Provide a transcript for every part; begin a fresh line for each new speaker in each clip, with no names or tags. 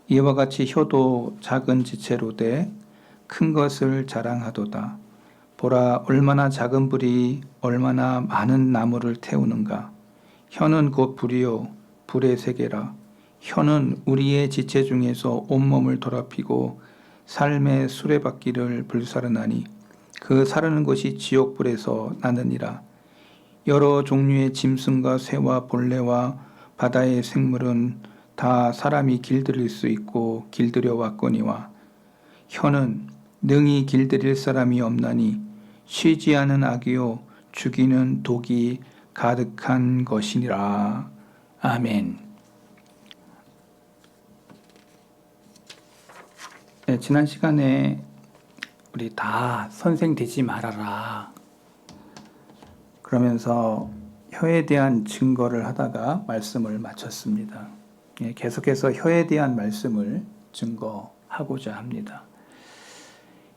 이와 같이 혀도 작은 지체로되 큰 것을 자랑하도다. 보라, 얼마나 작은 불이 얼마나 많은 나무를 태우는가. 혀는 곧 불이요 불의 세계라. 혀는 우리의 지체 중에서 온몸을 더럽히고 삶의 수레바퀴를 불사르나니 그 사르는 것이 지옥불에서 나느니라. 여러 종류의 짐승과 새와 벌레와 바다의 생물은 다 사람이 길들일 수 있고 길들여 왔거니와 혀는 능히 길들일 사람이 없나니 쉬지 않은 악이요 죽이는 독이 가득한 것이니라. 아멘. 네, 지난 시간에 우리 다 선생 되지 말아라 그러면서 혀에 대한 증거를 하다가 말씀을 마쳤습니다. 계속해서 혀에 대한 말씀을 증거하고자 합니다.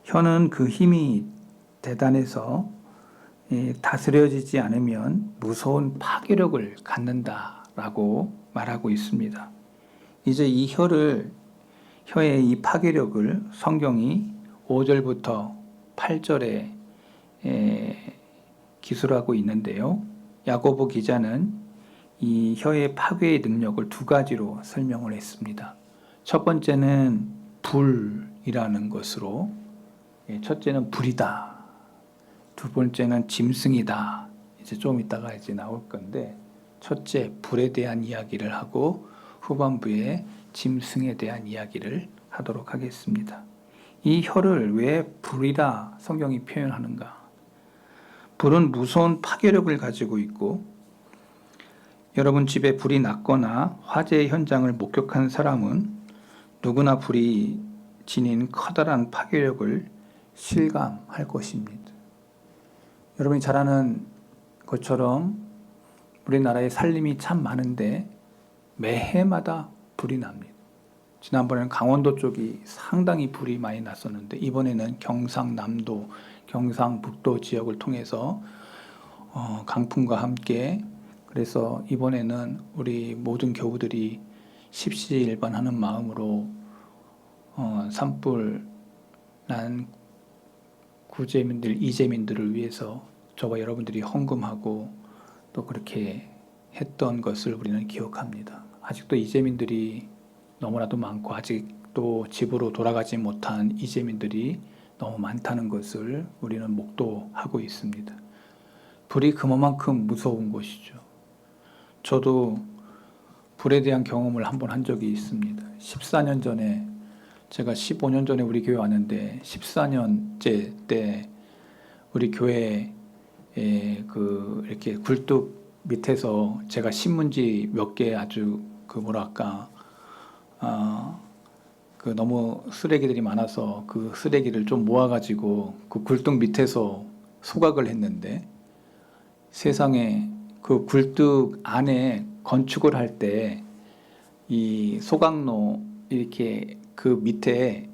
혀는 그 힘이 대단해서 다스려지지 않으면 무서운 파괴력을 갖는다라고 말하고 있습니다. 이제 이 혀의 이 파괴력을 성경이 5절부터 8절에 기술하고 있는데요. 야고보 기자는 이 혀의 파괴의 능력을 두 가지로 설명을 했습니다. 첫 번째는 불이라는 것으로, 첫째는 불이다. 두 번째는 짐승이다. 이제 좀 이따가 이제 나올 건데, 첫째 불에 대한 이야기를 하고 후반부에 짐승에 대한 이야기를 하도록 하겠습니다. 이 혀를 왜 불이라 성경이 표현하는가? 불은 무서운 파괴력을 가지고 있고, 여러분 집에 불이 났거나 화재 현장을 목격한 사람은 누구나 불이 지닌 커다란 파괴력을 실감할 것입니다. 여러분이 잘 아는 것처럼 우리나라에 산림이 참 많은데 매해마다 불이 납니다. 지난번에는 강원도 쪽이 상당히 불이 많이 났었는데 이번에는 경상남도, 경상북도 지역을 통해서 강풍과 함께, 그래서 이번에는 우리 모든 교우들이 십시일반하는 마음으로 산불 난 구제민들, 이재민들을 위해서 저와 여러분들이 헌금하고 또 그렇게 했던 것을 우리는 기억합니다. 아직도 이재민들이 너무나도 많고 아직도 집으로 돌아가지 못한 이재민들이 너무 많다는 것을 우리는 목도하고 있습니다. 불이 그만큼 무서운 것이죠. 저도 불에 대한 경험을 한번 한 적이 있습니다. 14년 전에, 제가 15년 전에 우리 교회 왔는데 14년째 때 우리 교회에 이렇게 굴뚝 밑에서 제가 신문지 몇 개 아주 너무 쓰레기들이 많아서 그 쓰레기를 좀 모아가지고 그 굴뚝 밑에서 소각을 했는데, 세상에 그 굴뚝 안에 건축을 할 때 이 소각로 이렇게 그 밑에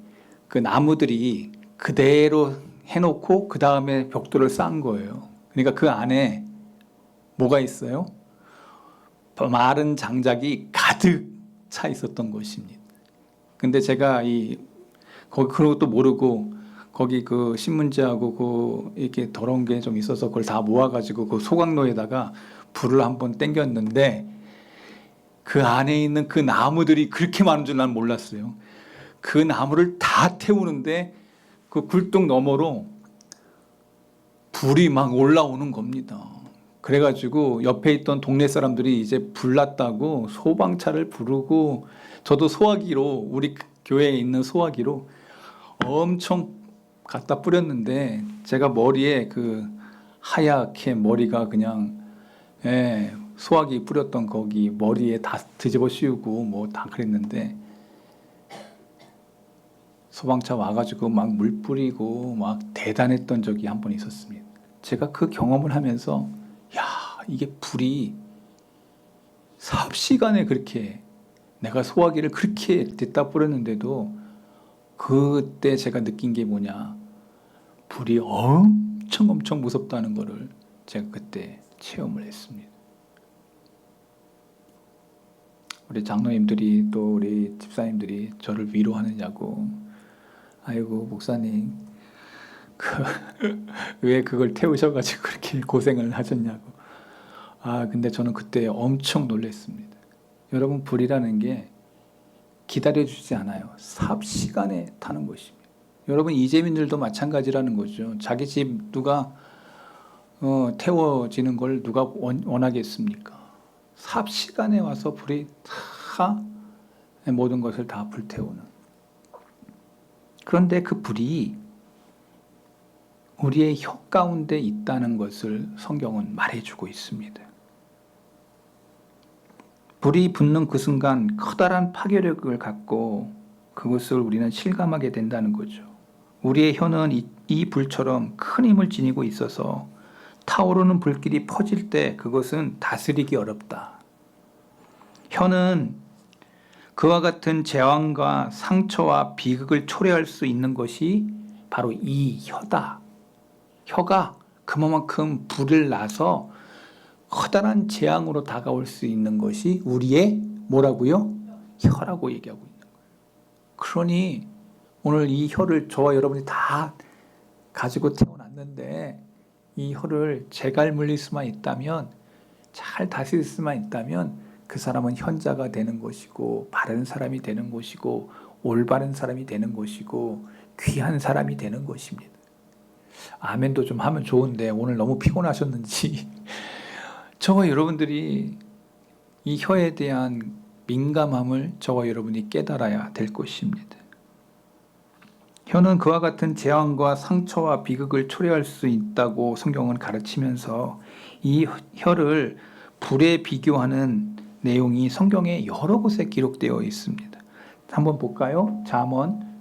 그 나무들이 그대로 해놓고 그 다음에 벽돌을 쌓은 거예요. 그러니까 그 안에 뭐가 있어요? 마른 장작이 가득 차 있었던 것입니다. 근데 제가 거기 그런 것도 모르고 거기 그 신문지하고 이렇게 더러운 게 좀 있어서 그걸 다 모아가지고 그 소각로에다가 불을 한번 땡겼는데 그 안에 있는 그 나무들이 그렇게 많은 줄 난 몰랐어요. 그 나무를 다 태우는데 그 굴뚝 너머로 불이 막 올라오는 겁니다. 그래가지고 옆에 있던 동네 사람들이 이제 불났다고 소방차를 부르고, 저도 소화기로, 우리 교회에 있는 소화기로 엄청 갖다 뿌렸는데 제가 머리에 그 하얗게 머리가 그냥 소화기 뿌렸던 거기 머리에 다 뒤집어 씌우고 뭐 다 그랬는데, 소방차 와가지고 막 물 뿌리고 막 대단했던 적이 한 번 있었습니다. 제가 그 경험을 하면서 이게 불이 삽시간에 그렇게, 내가 소화기를 그렇게 댔다 뿌렸는데도 그때 제가 느낀 게 뭐냐, 불이 엄청 무섭다는 거를 제가 그때 체험을 했습니다. 우리 장로님들이 또 우리 집사님들이 저를 위로하느냐고. 아이고 목사님 왜 그걸 태우셔가지고 그렇게 고생을 하셨냐고. 근데 저는 그때 엄청 놀랐습니다. 여러분, 불이라는 게 기다려주지 않아요. 삽시간에 타는 것입니다. 여러분, 이재민들도 마찬가지라는 거죠. 자기 집 누가 태워지는 걸 누가 원하겠습니까? 삽시간에 와서 불이 다 모든 것을 다 불태우는. 그런데 그 불이 우리의 혀 가운데 있다는 것을 성경은 말해주고 있습니다. 불이 붙는 그 순간 커다란 파괴력을 갖고 그것을 우리는 실감하게 된다는 거죠. 우리의 혀는 이 불처럼 큰 힘을 지니고 있어서 타오르는 불길이 퍼질 때 그것은 다스리기 어렵다. 혀는 그와 같은 재앙과 상처와 비극을 초래할 수 있는 것이 바로 이 혀다. 혀가 그만큼 불을 나서 커다란 재앙으로 다가올 수 있는 것이 우리의 뭐라고요? 혀라고 얘기하고 있는 거예요. 그러니 오늘 이 혀를 저와 여러분이 다 가지고 태어났는데 이 혀를 재갈 물릴 수만 있다면, 잘 다스릴 수만 있다면 그 사람은 현자가 되는 것이고 바른 사람이 되는 것이고 올바른 사람이 되는 것이고 귀한 사람이 되는 것입니다. 아멘도 좀 하면 좋은데 오늘 너무 피곤하셨는지 저와 여러분들이 이 혀에 대한 민감함을 저와 여러분이 깨달아야 될 것입니다. 혀는 그와 같은 재앙과 상처와 비극을 초래할 수 있다고 성경은 가르치면서 이 혀를 불에 비교하는 내용이 성경에 여러 곳에 기록되어 있습니다. 한번 볼까요? 잠언.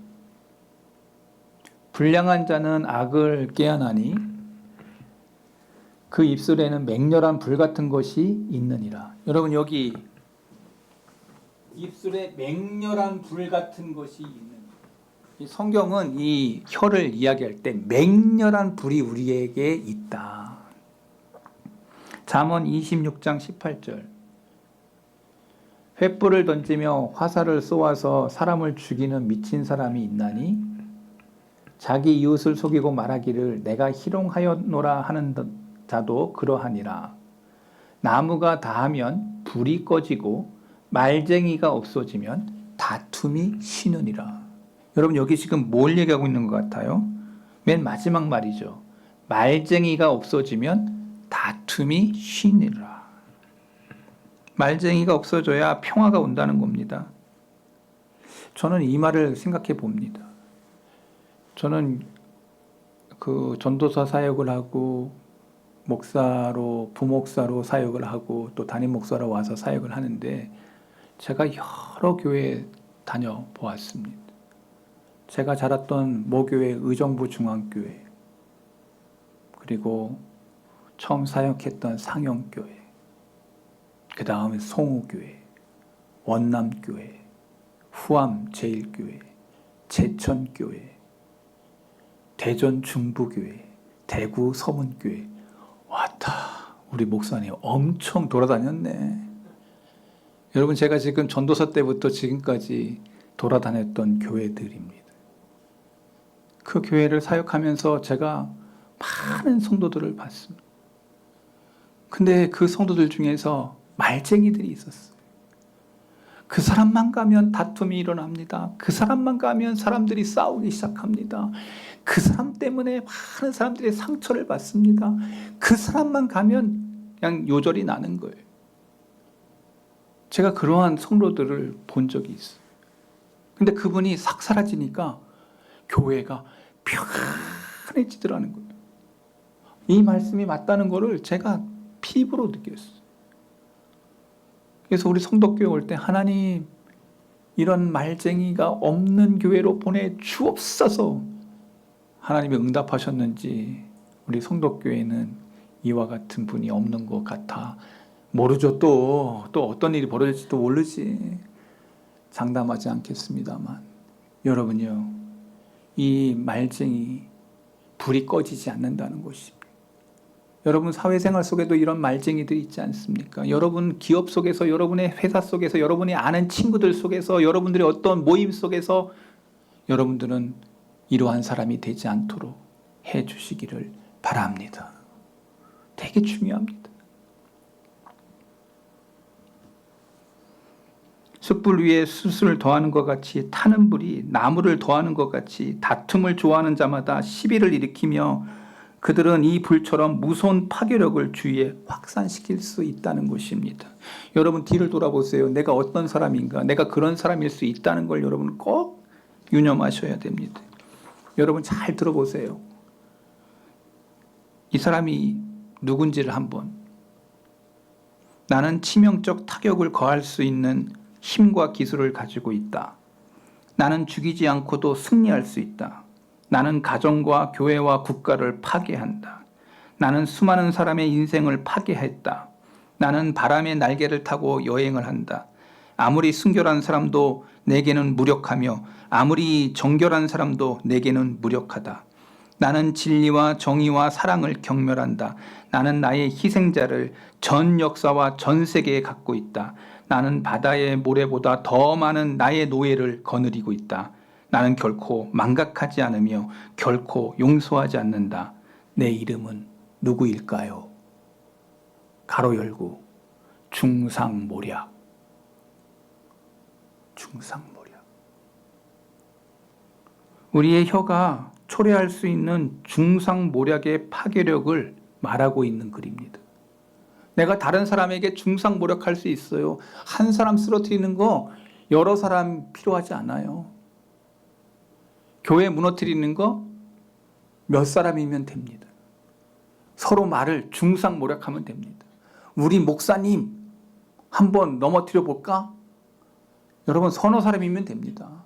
불량한 자는 악을 꾀하나니 그 입술에는 맹렬한 불 같은 것이 있느니라. 여러분, 여기 입술에 맹렬한 불 같은 것이 있는, 이 성경은 이 혀를 이야기할 때 맹렬한 불이 우리에게 있다. 잠언 26장 18절. 횃불을 던지며 화살을 쏘아서 사람을 죽이는 미친 사람이 있나니 자기 이웃을 속이고 말하기를 내가 희롱하였노라 하는 자도 그러하니라. 나무가 다하면 불이 꺼지고 말쟁이가 없어지면 다툼이 쉬느니라. 여러분, 여기 지금 뭘 얘기하고 있는 것 같아요? 맨 마지막 말이죠. 말쟁이가 없어지면 다툼이 쉬느니라. 말쟁이가 없어져야 평화가 온다는 겁니다. 저는 이 말을 생각해 봅니다. 저는 그 전도사 사역을 하고 목사로, 부목사로 사역을 하고 또 담임 목사로 와서 사역을 하는데 제가 여러 교회 다녀보았습니다. 제가 자랐던 모교회 의정부 중앙교회, 그리고 처음 사역했던 상영교회, 그 다음에 송우교회, 원남교회, 후암 제일교회, 제천교회, 대전 중부교회, 대구 서문교회. 왔다, 우리 목사님 엄청 돌아다녔네. 여러분, 제가 지금 전도사 때부터 지금까지 돌아다녔던 교회들입니다. 그 교회를 사역하면서 제가 많은 성도들을 봤습니다. 근데 그 성도들 중에서 말쟁이들이 있었어요. 그 사람만 가면 다툼이 일어납니다. 그 사람만 가면 사람들이 싸우기 시작합니다. 그 사람 때문에 많은 사람들이 상처를 받습니다. 그 사람만 가면 그냥 요절이 나는 거예요. 제가 그러한 성도들을 본 적이 있어요. 근데 그분이 싹 사라지니까 교회가 평안해지더라는 거예요. 이 말씀이 맞다는 거를 제가 피부로 느꼈어요. 그래서 우리 성덕교회 올 때 하나님, 이런 말쟁이가 없는 교회로 보내주옵소서 하나님이 응답하셨는지 우리 성덕교회는 이와 같은 분이 없는 것 같아. 모르죠. 또 어떤 일이 벌어질지도 모르지. 장담하지 않겠습니다만 여러분요, 이 말쟁이 불이 꺼지지 않는다는 것입니다. 여러분 사회생활 속에도 이런 말쟁이들이 있지 않습니까? 여러분 기업 속에서, 여러분의 회사 속에서, 여러분이 아는 친구들 속에서, 여러분들의 어떤 모임 속에서 여러분들은 이러한 사람이 되지 않도록 해 주시기를 바랍니다. 되게 중요합니다. 숯불 위에 숯을 더하는 것 같이 타는 불이 나무를 더하는 것 같이 다툼을 좋아하는 자마다 시비를 일으키며 그들은 이 불처럼 무서운 파괴력을 주위에 확산시킬 수 있다는 것입니다. 여러분 뒤를 돌아보세요. 내가 어떤 사람인가? 내가 그런 사람일 수 있다는 걸 여러분 꼭 유념하셔야 됩니다. 여러분 잘 들어보세요. 이 사람이 누군지를 한번. 나는 치명적 타격을 거할 수 있는 힘과 기술을 가지고 있다. 나는 죽이지 않고도 승리할 수 있다. 나는 가정과 교회와 국가를 파괴한다. 나는 수많은 사람의 인생을 파괴했다. 나는 바람의 날개를 타고 여행을 한다. 아무리 순결한 사람도 내게는 무력하며 아무리 정결한 사람도 내게는 무력하다. 나는 진리와 정의와 사랑을 경멸한다. 나는 나의 희생자를 전 역사와 전 세계에 갖고 있다. 나는 바다의 모래보다 더 많은 나의 노예를 거느리고 있다. 나는 결코 망각하지 않으며 결코 용서하지 않는다. 내 이름은 누구일까요? 가로 열고 중상모략. 중상모략. 우리의 혀가 초래할 수 있는 중상모략의 파괴력을 말하고 있는 글입니다. 내가 다른 사람에게 중상모략할 수 있어요. 한 사람 쓰러뜨리는 거 여러 사람 필요하지 않아요. 교회 무너뜨리는 거 몇 사람이면 됩니다. 서로 말을 중상모략하면 됩니다. 우리 목사님 한번 넘어뜨려 볼까? 여러분 서너 사람이면 됩니다.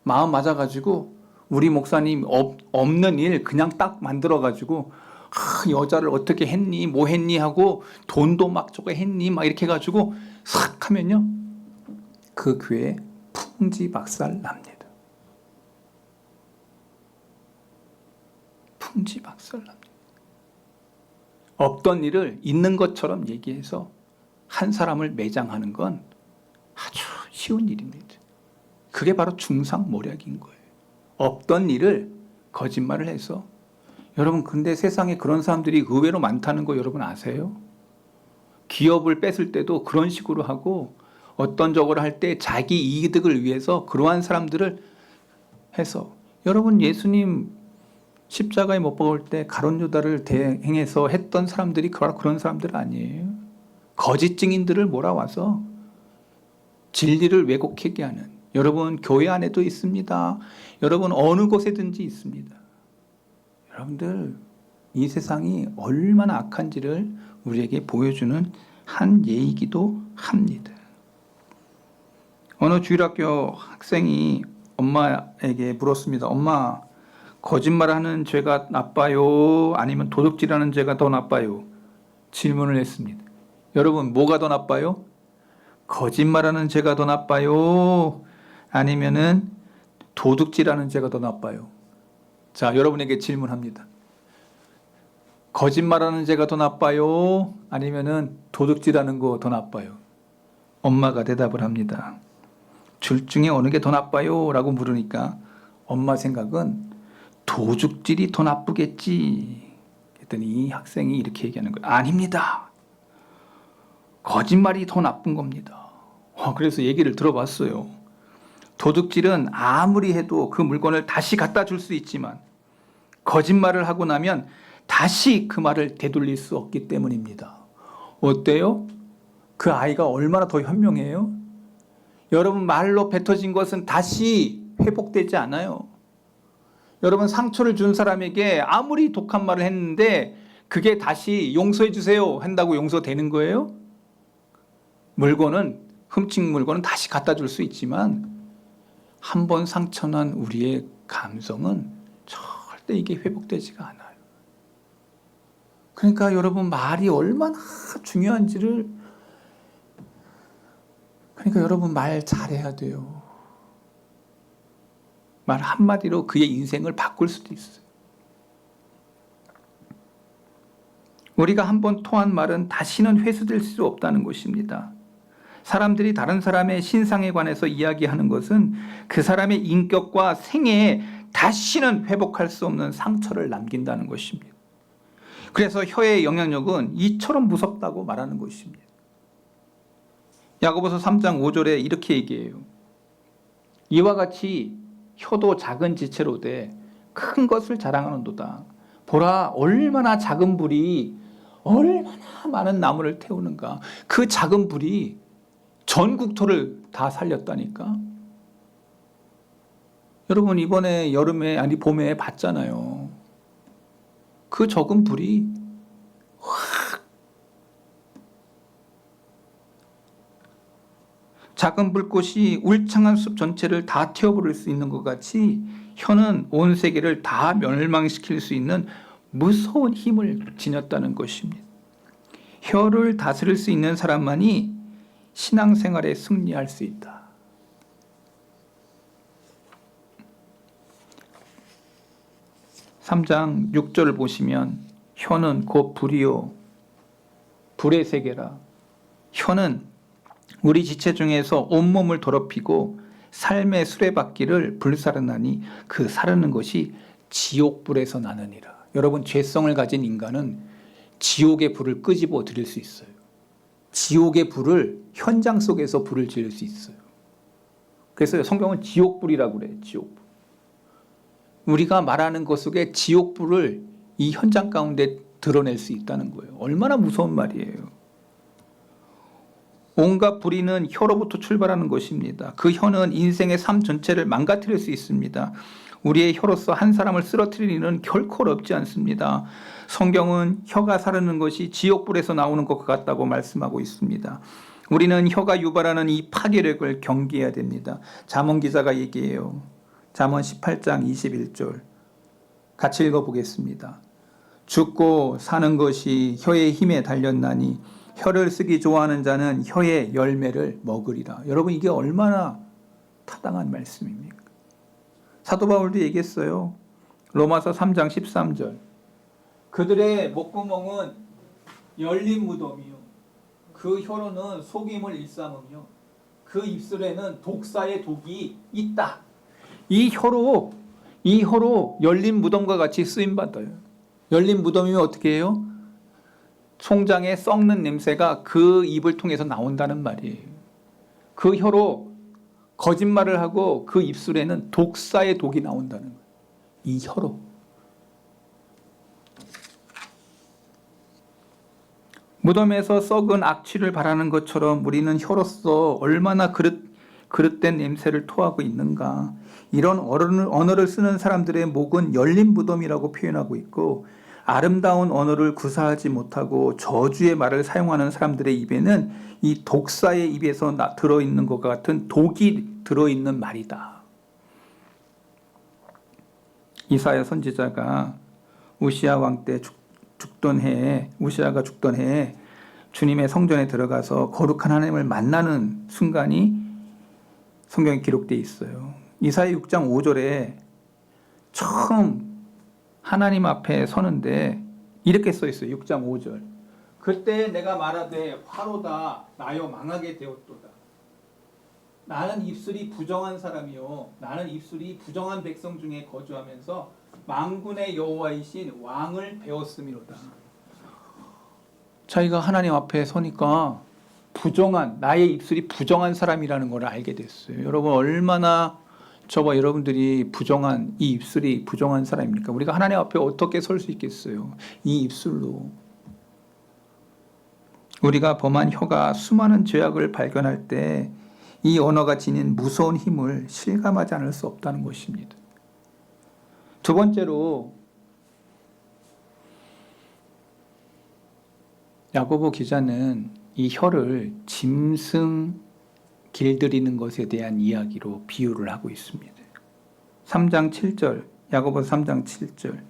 마음 맞아가지고 우리 목사님 없는 일 그냥 딱 만들어가지고 여자를 어떻게 했니 뭐 했니 하고 돈도 막 저거 했니 막 이렇게 해가지고 싹 하면요 그 교회 풍지박살 납니다. 풍지박살 납니다. 없던 일을 있는 것처럼 얘기해서 한 사람을 매장하는 건 아주 쉬운 일입니다. 그게 바로 중상모략인 거예요. 없던 일을 거짓말을 해서 여러분 근데 세상에 그런 사람들이 의외로 많다는 거 여러분 아세요? 기업을 뺏을 때도 그런 식으로 하고 어떤 적을 할 때 자기 이득을 위해서 그러한 사람들을 해서 여러분 예수님 십자가에 못 박을 때 가룟 유다를 대행해서 했던 사람들이 바로 그런 사람들 아니에요? 거짓 증인들을 몰아와서 진리를 왜곡하게 하는 여러분 교회 안에도 있습니다. 여러분 어느 곳에든지 있습니다. 여러분들 이 세상이 얼마나 악한지를 우리에게 보여주는 한 예이기도 합니다. 어느 주일학교 학생이 엄마에게 물었습니다. 엄마, 거짓말하는 죄가 나빠요? 아니면 도둑질하는 죄가 더 나빠요? 질문을 했습니다. 여러분 뭐가 더 나빠요? 거짓말하는 죄가 더 나빠요? 아니면은 도둑질하는 죄가 더 나빠요? 자, 여러분에게 질문합니다. 거짓말하는 죄가 더 나빠요? 아니면은 도둑질하는 거 더 나빠요? 엄마가 대답을 합니다. 둘 중에 어느 게 더 나빠요? 라고 물으니까 엄마 생각은 도둑질이 더 나쁘겠지. 그랬더니 이 학생이 이렇게 얘기하는 거예요. 아닙니다. 거짓말이 더 나쁜 겁니다. 그래서 얘기를 들어봤어요. 도둑질은 아무리 해도 그 물건을 다시 갖다 줄 수 있지만 거짓말을 하고 나면 다시 그 말을 되돌릴 수 없기 때문입니다. 어때요? 그 아이가 얼마나 더 현명해요? 여러분 말로 뱉어진 것은 다시 회복되지 않아요. 여러분 상처를 준 사람에게 아무리 독한 말을 했는데 그게 다시 용서해 주세요 한다고 용서되는 거예요? 물건은 훔친 물건은 다시 갖다 줄 수 있지만 한 번 상처난 우리의 감성은 절대 이게 회복되지가 않아요. 그러니까 여러분 말이 얼마나 중요한지를 그러니까 여러분 말 잘해야 돼요. 말 한마디로 그의 인생을 바꿀 수도 있어요. 우리가 한번 토한 말은 다시는 회수될 수 없다는 것입니다. 사람들이 다른 사람의 신상에 관해서 이야기하는 것은 그 사람의 인격과 생애에 다시는 회복할 수 없는 상처를 남긴다는 것입니다. 그래서 혀의 영향력은 이처럼 무섭다고 말하는 것입니다. 야고보서 3장 5절에 이렇게 얘기해요. 이와 같이 혀도 작은 지체로되 큰 것을 자랑하는도다. 보라, 얼마나 작은 불이 얼마나 많은 나무를 태우는가. 그 작은 불이 전 국토를 다 살렸다니까. 여러분, 이번에 여름에, 아니 봄에 봤잖아요. 그 적은 불이 확, 작은 불꽃이 울창한 숲 전체를 다 태워버릴 수 있는 것 같이 혀는 온 세계를 다 멸망시킬 수 있는 무서운 힘을 지녔다는 것입니다. 혀를 다스릴 수 있는 사람만이 신앙생활에 승리할 수 있다. (3장 6절을) 보시면 혀는 곧 불이요 불의 세계라. 혀는 우리 지체 중에서 온몸을 더럽히고 삶의 수레바퀴를 불사르나니 그 사르는 것이 지옥불에서 나느니라. 여러분, 죄성을 가진 인간은 지옥의 불을 끄집어 드릴 수 있어요. 지옥의 불을 현장 속에서 불을 지을 수 있어요. 그래서 성경은 지옥불이라고 그래요. 지옥불. 우리가 말하는 것 속에 지옥불을 이 현장 가운데 드러낼 수 있다는 거예요. 얼마나 무서운 말이에요. 온갖 불의는 혀로부터 출발하는 것입니다. 그 혀는 인생의 삶 전체를 망가뜨릴 수 있습니다. 우리의 혀로서 한 사람을 쓰러뜨리는 일은 결코 어렵지 않습니다. 성경은 혀가 사르는 것이 지옥불에서 나오는 것 같다고 말씀하고 있습니다. 우리는 혀가 유발하는 이 파괴력을 경계해야 됩니다. 잠언 기자가 얘기해요. 잠언 18장 21절 같이 읽어보겠습니다. 죽고 사는 것이 혀의 힘에 달렸나니 혀를 쓰기 좋아하는 자는 혀의 열매를 먹으리라. 여러분, 이게 얼마나 타당한 말씀입니까? 사도 바울도 얘기했어요. 로마서 3장 13절 그들의 목구멍은 열린 무덤이요 그 혀로는 속임을 일삼으며 그 입술에는 독사의 독이 있다. 이 혀로 열린 무덤과 같이 쓰임받아요. 열린 무덤이면 어떻게 해요? 송장에 썩는 냄새가 그 입을 통해서 나온다는 말이에요. 그 혀로 거짓말을 하고 그 입술에는 독사의 독이 나온다는 거예요. 이 혀로. 무덤에서 썩은 악취를 바라는 것처럼 우리는 혀로서 얼마나 그릇된 냄새를 토하고 있는가. 이런 언어를 쓰는 사람들의 목은 열린 무덤이라고 표현하고 있고, 아름다운 언어를 구사하지 못하고 저주의 말을 사용하는 사람들의 입에는 이 독사의 입에서 들어있는 것 같은 독이 들어있는 말이다. 이사야 선지자가 우시아 왕 때 우시아가 죽던 해에 주님의 성전에 들어가서 거룩한 하나님을 만나는 순간이 성경에 기록되어 있어요. 이사야 6장 5절에 처음 하나님 앞에 서는데 이렇게 써 있어요. 6장 5절. 그때 내가 말하되 화로다 나여 망하게 되었도다. 나는 입술이 부정한 사람이요 나는 입술이 부정한 백성 중에 거주하면서 만군의 여호와이신 왕을 배웠음이로다. 자기가 하나님 앞에 서니까 나의 입술이 부정한 사람이라는 걸 알게 됐어요. 여러분, 얼마나 저와 여러분들이 이 입술이 부정한 사람입니까? 우리가 하나님 앞에 어떻게 설 수 있겠어요? 이 입술로. 우리가 범한 혀가 수많은 죄악을 발견할 때 이 언어가 지닌 무서운 힘을 실감하지 않을 수 없다는 것입니다. 두 번째로 야고보 기자는 이 혀를 짐승 길들이는 것에 대한 이야기로 비유를 하고 있습니다. 3장 7절, 야고보서 3장 7절.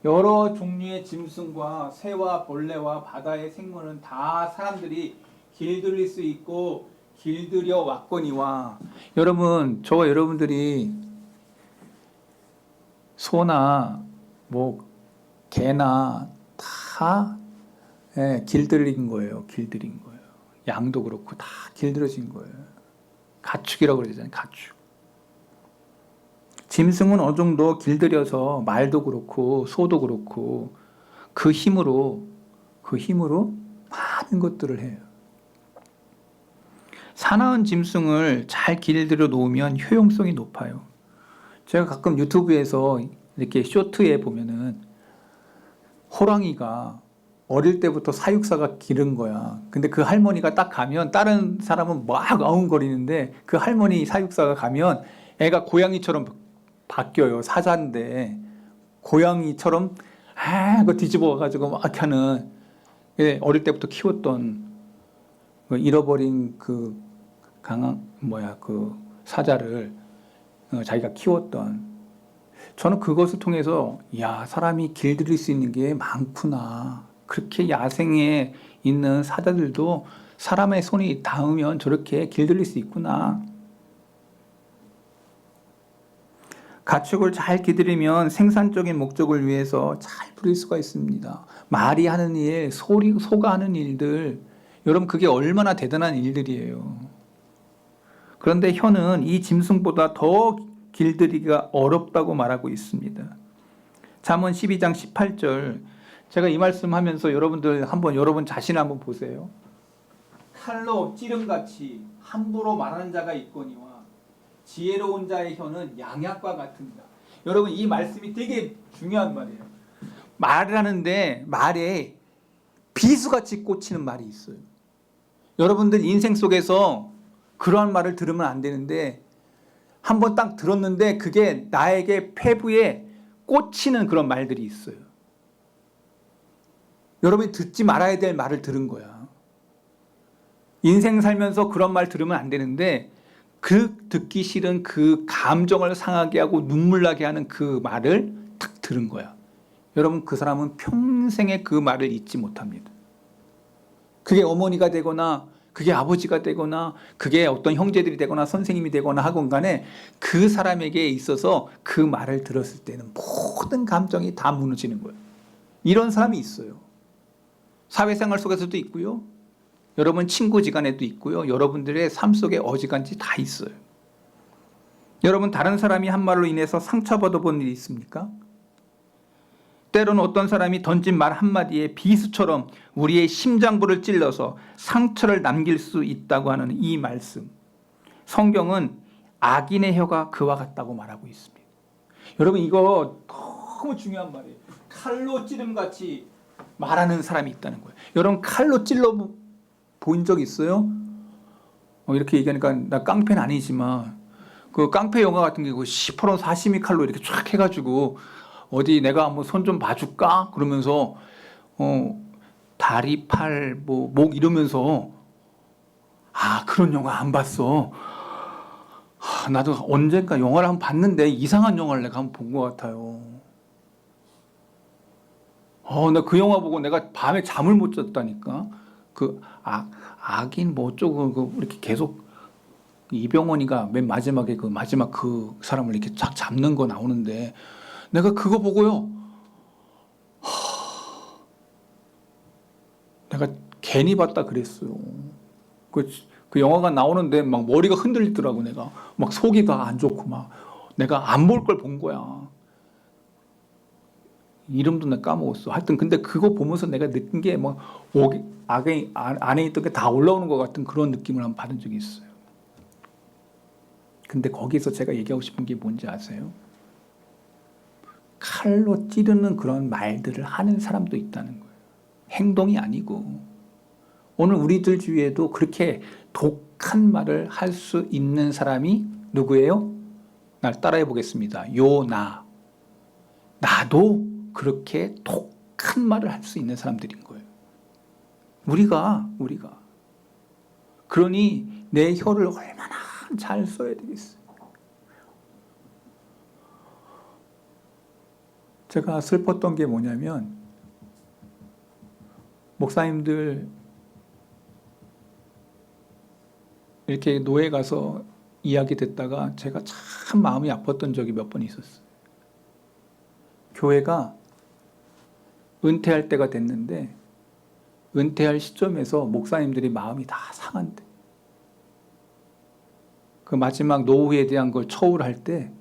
여러 종류의 짐승과 새와 벌레와 바다의 생물은 다 사람들이 길들일 수 있고 길들여 왔거니와. 여러분, 저와 여러분들이 소나 개나 다 예, 길들인 거예요. 길들인 거예요. 양도 그렇고 다 길들여진 거예요. 가축이라고 그러잖아요. 가축. 짐승은 어느 정도 길들여서 말도 그렇고 소도 그렇고 그 힘으로 많은 것들을 해요. 사나운 짐승을 잘 길들여 놓으면 효용성이 높아요. 제가 가끔 유튜브에서 이렇게 쇼트에 보면은 호랑이가 어릴 때부터 사육사가 기른 거야. 근데 그 할머니가 딱 가면 다른 사람은 막 아웅거리는데 그 할머니 사육사가 가면 애가 고양이처럼 바뀌어요. 사자인데 고양이처럼 그 뒤집어가지고 막 하는 어릴 때부터 키웠던 잃어버린 그 그 사자를 자기가 키웠던 저는 그것을 통해서 야 사람이 길들일 수 있는 게 많구나. 그렇게 야생에 있는 사자들도 사람의 손이 닿으면 저렇게 길들일 수 있구나. 가축을 잘 기들이면 생산적인 목적을 위해서 잘 부릴 수가 있습니다. 말이 하는 일, 소가 하는 일들, 여러분 그게 얼마나 대단한 일들이에요. 그런데 혀는 이 짐승보다 더 길들이기가 어렵다고 말하고 있습니다. 잠언 12장 18절 제가 이 말씀하면서 여러분들 여러분 자신 한번 보세요. 칼로 찌름같이 함부로 말하는 자가 있거니와 지혜로운 자의 혀는 양약과 같습니다. 여러분 이 말씀이 되게 중요한 말이에요. 말을 하는데 말에 비수같이 꽂히는 말이 있어요. 여러분들 인생 속에서 그러한 말을 들으면 안 되는데 한번 딱 들었는데 그게 나에게 폐부에 꽂히는 그런 말들이 있어요. 여러분이 듣지 말아야 될 말을 들은 거야. 인생 살면서 그런 말 들으면 안 되는데 그 듣기 싫은 그 감정을 상하게 하고 눈물 나게 하는 그 말을 딱 들은 거야. 여러분 그 사람은 평생에 그 말을 잊지 못합니다. 그게 어머니가 되거나 그게 아버지가 되거나 그게 어떤 형제들이 되거나 선생님이 되거나 하건 간에 그 사람에게 있어서 그 말을 들었을 때는 모든 감정이 다 무너지는 거예요. 이런 사람이 있어요. 사회생활 속에서도 있고요. 여러분 친구지간에도 있고요. 여러분들의 삶 속에 어지간히 다 있어요. 여러분 다른 사람이 한 말로 인해서 상처받아 본 일이 있습니까? 때로는 어떤 사람이 던진 말 한마디에 비수처럼 우리의 심장부를 찔러서 상처를 남길 수 있다고 하는 이 말씀. 성경은 악인의 혀가 그와 같다고 말하고 있습니다. 여러분 이거 너무 중요한 말이에요. 칼로 찌름같이 말하는 사람이 있다는 거예요. 여러분 칼로 찔러 본 적 있어요? 이렇게 얘기하니까 나 깡패는 아니지만 그 깡패 영화 같은 게 시퍼런 사시미 칼로 이렇게 쫙 해가지고 어디 내가 한번 손 좀 봐줄까? 그러면서 다리, 팔, 목 이러면서 그런 영화 안 봤어. 나도 언젠가 영화를 한번 봤는데 이상한 영화를 내가 한번 본 것 같아요. 나 그 영화 보고 내가 밤에 잠을 못 잤다니까. 악인 어쩌고 이렇게 계속 이병헌이가 맨 마지막에 마지막 그 사람을 이렇게 쫙 잡는 거 나오는데 내가 그거 보고요. 내가 괜히 봤다 그랬어요. 그 영화가 나오는데 막 머리가 흔들리더라고. 내가 막 속이 다 안 좋고 막 내가 안 볼 걸 본 거야. 이름도 내가 까먹었어. 하여튼 근데 그거 보면서 내가 느낀 게 뭐 악에 안에 있던 게 다 올라오는 것 같은 그런 느낌을 한번 받은 적이 있어요. 근데 거기서 제가 얘기하고 싶은 게 뭔지 아세요? 칼로 찌르는 그런 말들을 하는 사람도 있다는 거예요. 행동이 아니고. 오늘 우리들 주위에도 그렇게 독한 말을 할 수 있는 사람이 누구예요? 날 따라해 보겠습니다. 요나. 나도 그렇게 독한 말을 할 수 있는 사람들인 거예요. 우리가. 그러니 내 혀를 얼마나 잘 써야 되겠어요. 제가 슬펐던 게 뭐냐면 목사님들 이렇게 노예 가서 이야기 듣다가 제가 참 마음이 아팠던 적이 몇 번 있었어요. 교회가 은퇴할 때가 됐는데 은퇴할 시점에서 목사님들이 마음이 다 상한대. 그 마지막 노후에 대한 걸 처울할 때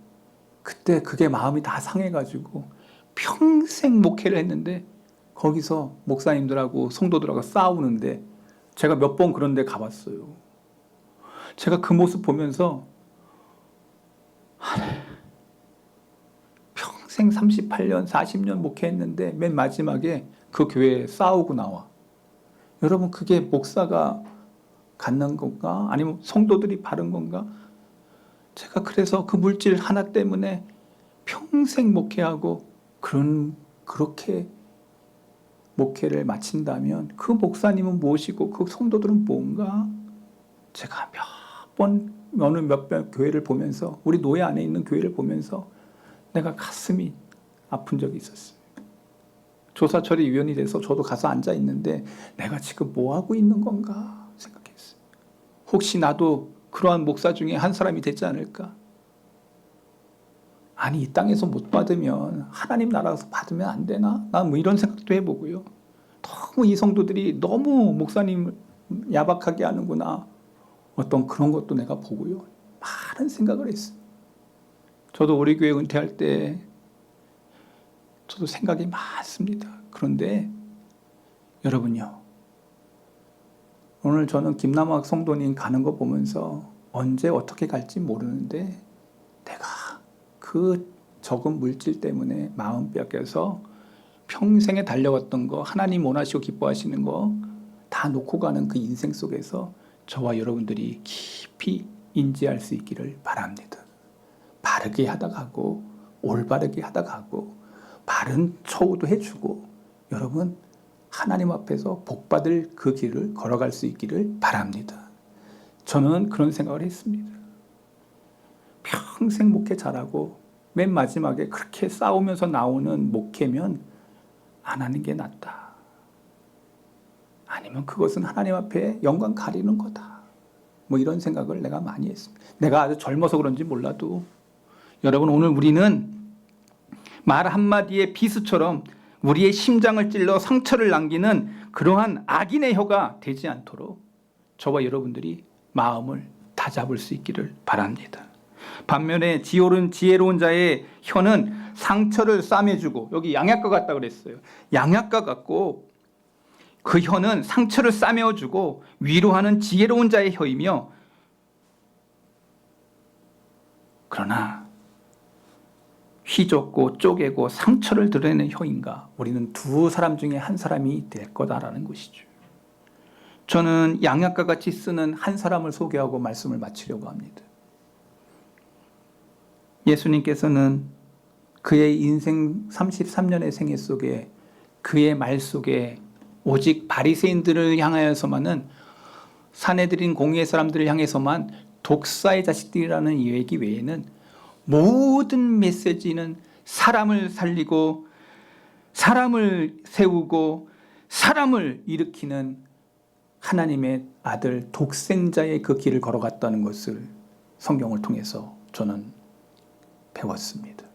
그때 그게 마음이 다 상해가지고 평생 목회를 했는데 거기서 목사님들하고 성도들하고 싸우는데 제가 몇 번 그런 데 가봤어요. 제가 그 모습 보면서 평생 38년, 40년 목회했는데 맨 마지막에 그 교회에 싸우고 나와. 여러분, 그게 목사가 갖는 건가? 아니면 성도들이 바른 건가? 제가 그래서 그 물질 하나 때문에 평생 목회하고 그렇게 목회를 마친다면 그 목사님은 무엇이고 그 성도들은 뭔가? 제가 몇 번 교회를 보면서, 우리 노예 안에 있는 교회를 보면서 내가 가슴이 아픈 적이 있었습니다. 조사처리위원이 돼서 저도 가서 앉아 있는데 내가 지금 뭐 하고 있는 건가 생각했어요. 혹시 나도 그러한 목사 중에 한 사람이 되지 않을까? 아니, 이 땅에서 못 받으면 하나님 나라에서 받으면 안 되나? 난 뭐 이런 생각도 해보고요. 너무 이 성도들이 너무 목사님을 야박하게 하는구나. 어떤 그런 것도 내가 보고요. 많은 생각을 했어요. 저도 우리 교회 은퇴할 때 저도 생각이 많습니다. 그런데 여러분요, 오늘 저는 김남학 성도님 가는 거 보면서 언제 어떻게 갈지 모르는데 내가 그 적은 물질 때문에 마음 뺏겨서 평생에 달려왔던 거, 하나님 원하시고 기뻐하시는 거 다 놓고 가는 그 인생 속에서 저와 여러분들이 깊이 인지할 수 있기를 바랍니다. 바르게 하다 가고 올바르게 하다 가고 바른 처우도 해주고 여러분 하나님 앞에서 복받을 그 길을 걸어갈 수 있기를 바랍니다. 저는 그런 생각을 했습니다. 평생 목회 잘하고 맨 마지막에 그렇게 싸우면서 나오는 목회면 안 하는 게 낫다. 아니면 그것은 하나님 앞에 영광 가리는 거다. 뭐 이런 생각을 내가 많이 했습니다. 내가 아주 젊어서 그런지 몰라도 여러분, 오늘 우리는 말 한마디의 비수처럼 우리의 심장을 찔러 상처를 남기는 그러한 악인의 혀가 되지 않도록 저와 여러분들이 마음을 다잡을 수 있기를 바랍니다. 반면에 지혜로운 자의 혀는 상처를 싸매주고, 여기 양약과 같다 그랬어요. 양약과 같고 그 혀는 상처를 싸매어주고 위로하는 지혜로운 자의 혀이며, 그러나 휘젓고 쪼개고 상처를 드러내는 혀인가? 우리는 두 사람 중에 한 사람이 될 거다라는 것이죠. 저는 양약과 같이 쓰는 한 사람을 소개하고 말씀을 마치려고 합니다. 예수님께서는 그의 인생 33년의 생애 속에 그의 말 속에 오직 바리새인들을 향하여서만은, 사내들인 공의의 사람들을 향해서만 독사의 자식들이라는 얘기 외에는 모든 메시지는 사람을 살리고 사람을 세우고 사람을 일으키는 하나님의 아들 독생자의 그 길을 걸어갔다는 것을 성경을 통해서 저는 배웠습니다.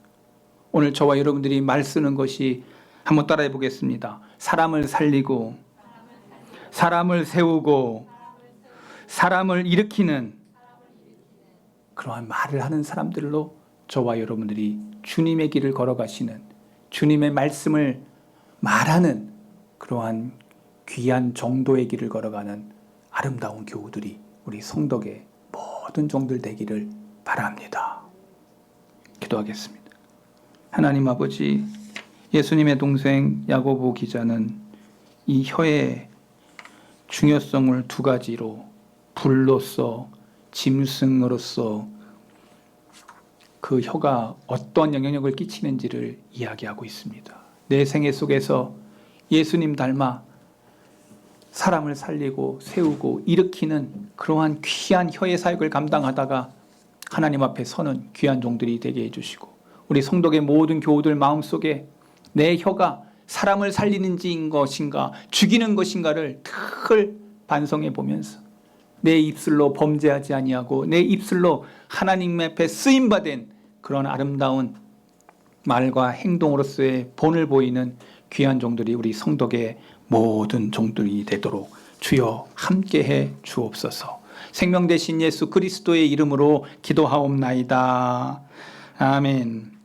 오늘 저와 여러분들이 말 쓰는 것이 한번 따라해 보겠습니다. 사람을 살리고 사람을 세우고 사람을 일으키는 그러한 말을 하는 사람들로 저와 여러분들이 주님의 길을 걸어가시는, 주님의 말씀을 말하는 그러한 귀한 정도의 길을 걸어가는 아름다운 교우들이 우리 성덕의 모든 종들 되기를 바랍니다. 기도하겠습니다. 하나님 아버지, 예수님의 동생 야고보 기자는 이 혀의 중요성을 두 가지로, 불로서, 짐승으로서 그 혀가 어떤 영향력을 끼치는지를 이야기하고 있습니다. 내 생애 속에서 예수님 닮아 사람을 살리고 세우고 일으키는 그러한 귀한 혀의 사역을 감당하다가 하나님 앞에 서는 귀한 종들이 되게 해주시고, 우리 성덕의 모든 교우들 마음속에 내 혀가 사람을 살리는 것인가 죽이는 것인가를 늘 반성해 보면서 내 입술로 범죄하지 아니하고 내 입술로 하나님 앞에 쓰임받은 그런 아름다운 말과 행동으로서의 본을 보이는 귀한 종들이 우리 성덕의 모든 종들이 되도록 주여 함께해 주옵소서. 생명 되신 예수 그리스도의 이름으로 기도하옵나이다. 아멘.